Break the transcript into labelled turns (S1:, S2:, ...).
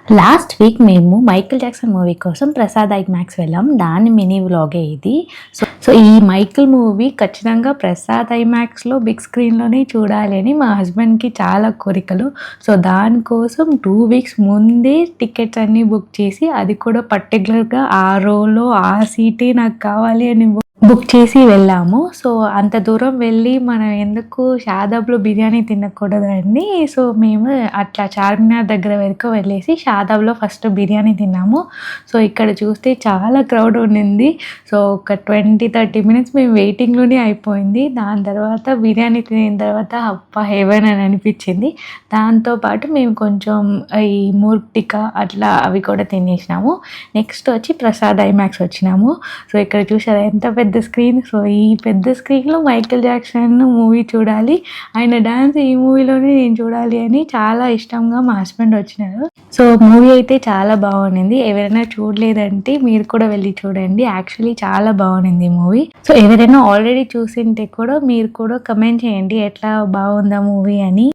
S1: Last week మేము Michael Jackson movie కోసం Prasad IMAX వెళ్ళాం. దాని మినీ వ్లాగే ఇది. సో ఈ మైకిల్ మూవీ ఖచ్చితంగా ప్రసాద్ ఐమాక్స్లో బిగ్ స్క్రీన్లోనే చూడాలి అని మా హస్బెండ్కి చాలా కోరికలు. సో దానికోసం 2 వీక్స్ ముందే టికెట్స్ అన్నీ బుక్ చేసి, అది కూడా పర్టికులర్గా ఆ రోలో ఆ సీటే నాకు కావాలి అని బుక్ చేసి వెళ్ళాము. సో అంత దూరం వెళ్ళి మనం ఎందుకు షాదాబ్లో బిర్యానీ తినకూడదండి. సో మేము అట్లా చార్మినార్ దగ్గర వరకు వెళ్ళేసి షాదాబ్లో ఫస్ట్ బిర్యానీ తిన్నాము. సో ఇక్కడ చూస్తే చాలా క్రౌడ్ ఉండింది. సో ఒక 20-30 మినిట్స్ మేము వెయిటింగ్లోనే అయిపోయింది. దాని తర్వాత బిర్యానీ తినిన తర్వాత అప్ప హెవెన్ అని అనిపించింది. దాంతోపాటు మేము కొంచెం ఈ మూర్తిక అట్లా అవి కూడా తినేసినాము. నెక్స్ట్ వచ్చి ప్రసాద్ ఐమాక్స్ వచ్చినాము. సో ఇక్కడ చూసారా ఎంత పెద్ద స్క్రీన్. సో ఈ పెద్ద స్క్రీన్లో మైకేల్ జాక్సన్ మూవీ చూడాలి, ఆయన డాన్స్ ఈ మూవీలోనే నేను చూడాలి అని చాలా ఇష్టంగా మా హస్బెండ్ వచ్చినారు. సో మూవీ అయితే చాలా బాగుండింది. ఎవరైనా చూడలేదంటే మీరు కూడా వెళ్ళి చూడండి. యాక్చువల్లీ చాలా బాగుండింది మూవీ. సో ఎవరైనా ఆల్రెడీ చూసింటే కూడా మీరు కూడా కమెంట్ చేయండి ఎట్లా బాగుందా మూవీ అని.